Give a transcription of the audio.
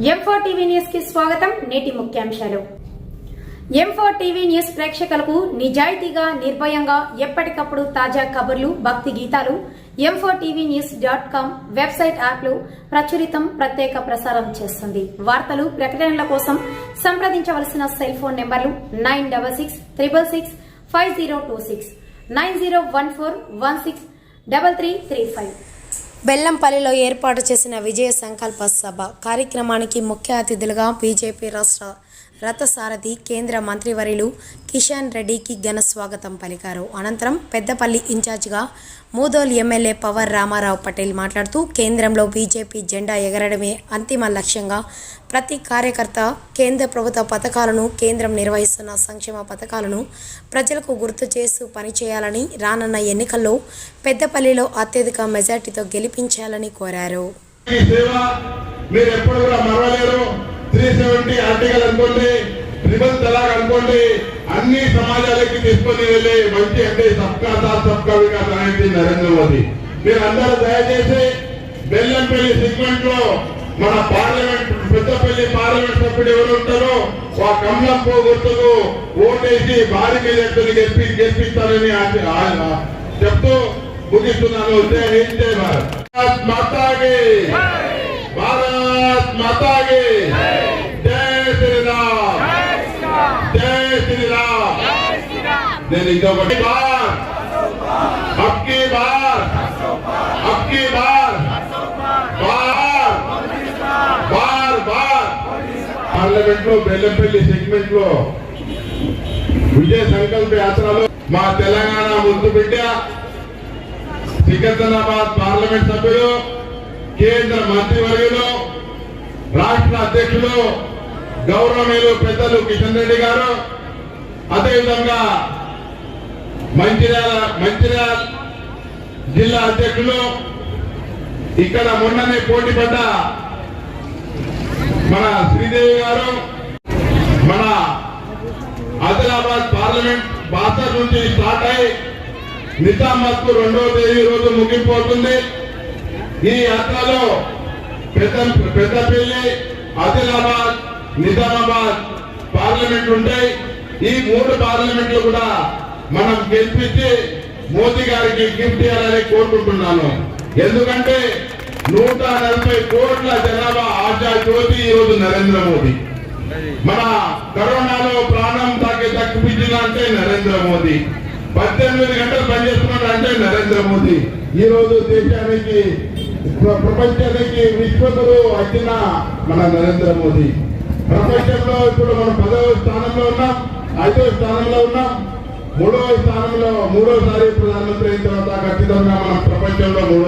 M4 TV news కి స్వాగతం. నేటి ముఖ్యాంశాలు. M4 టీవీ న్యూస్ ప్రేక్షకులకు నిజాయితీగా, నిర్భయంగా ఎప్పటికప్పుడు తాజా కబుర్లు, భక్తి గీతాలు m4tvnews.com వెబ్సైట్ యాప్లు ప్రచురితం, ప్రత్యేక ప్రసారం చేస్తుంది. వార్తలు, ప్రకటనల కోసం సంప్రదించవలసిన సెల్ ఫోన్ నెంబర్లు 9666665026, 9014163335. బెల్లంపల్లిలో ఏర్పాటు చేసిన విజయ సంకల్ప సభ కార్యక్రమానికి ముఖ్య అతిథులుగా బీజేపీ రాష్ట్ర రథసారథి కేంద్ర మంత్రివర్యులు కిషన్ రెడ్డికి ఘన స్వాగతం పలికారు. అనంతరం పెద్దపల్లి ఇన్ఛార్జిగా మూదోల్ ఎమ్మెల్యే పవర్ రామారావు పటేల్ మాట్లాడుతూ, కేంద్రంలో బీజేపీ జెండా ఎగరడమే అంతిమ లక్ష్యంగా ప్రతి కార్యకర్త కేంద్ర ప్రభుత్వ పథకాలను, కేంద్రం నిర్వహిస్తున్న సంక్షేమ పథకాలను ప్రజలకు గుర్తు చేస్తూ పనిచేయాలని, రానున్న ఎన్నికల్లో పెద్దపల్లిలో అత్యధిక మెజార్టీతో గెలిపించాలని కోరారు. 370 ఆర్టికల్ అనుకోండి, ట్రిపుల్ తలాక్ అనుకోండి, అన్ని సమాజాలకి తీసుకొని వెళ్ళే మంచి అంటే సబ్కా సాత్ సబ్కా వికాస్ అనేది నరేంద్ర మోదీ. మీరు అందరూ దయచేసి బెల్లంపల్లి సెగ్మెంట్ లో మన పార్లమెంట్ పెద్దపల్లి పార్లమెంట్ సభ్యుడు ఎవరు ఉంటారో ఆ కమలం గుర్తుకు ఓటేసి భారీ మెజార్టీని గెలిపిస్తారని చెప్తూ ముగిస్తున్నాను. జై హింద్, జై భారత్ మాతాకి, భారత్ మాతాకి, జై శ్రీరామ్, జై శ్రీరామ్. నేను ఇంకొకటి బార్ అబ్కి బార్ పార్లమెంట్ లో బెల్లంపల్లి సెగ్మెంట్ లో విజయ సంకల్ప యాత్రలో మా తెలంగాణ ముద్దు బిడ్డ సికింద్రాబాద్ పార్లమెంట్ సభ్యులు, కేంద్ర మంత్రివర్యులు, రాష్ట్ర అధ్యక్షులు గౌరవనీయులు పెద్దలు కిషన్ రెడ్డి గారు, అదేవిధంగా మంచిర్యాల జిల్లా అధ్యక్షులు, ఇక్కడ మొన్ననే పోటీ పడ్డ మన శ్రీదేవి గారు, మన ఆదిలాబాద్ పార్లమెంట్ బాసర్ నుంచి స్టార్ట్ అయి నిజామాబాద్ కు 2వ తేదీ రోజు ముగింపు అవుతుంది. ఈ యాత్రలో పెద్దపల్లి, ఆదిలాబాద్, నిజామాబాద్ పార్లమెంట్ ఉంటాయి. ఈ 3 పార్లమెంట్లు కూడా మనం గెలిపించి మోదీ గారికి గిఫ్ట్ ఇవ్వాలని కోరుకుంటున్నాను. ఎందుకంటే 140 కోట్ల జనాభా ఆశా జ్యోతి ఈ రోజు నరేంద్ర మోదీ. మన కరోనాలో ప్రాణం తగ్గించిన అంటే నరేంద్ర మోదీ. 18 గంటలు పనిచేస్తున్నాడు అంటే నరేంద్ర మోదీ. ఈ రోజు దేశానికి, ప్రపంచానికి విశ్వగురు వచ్చిన మన నరేంద్ర మోదీ. ప్రపంచంలో ఇప్పుడు మనం 10వ స్థానంలో ఉన్నాం, 5వ స్థానంలో ఉన్నాం, 3వ స్థానంలో 3వ సారి ప్రధానమంత్రి అయిన తర్వాత ఖచ్చితంగా మనం ప్రపంచంలో 3వ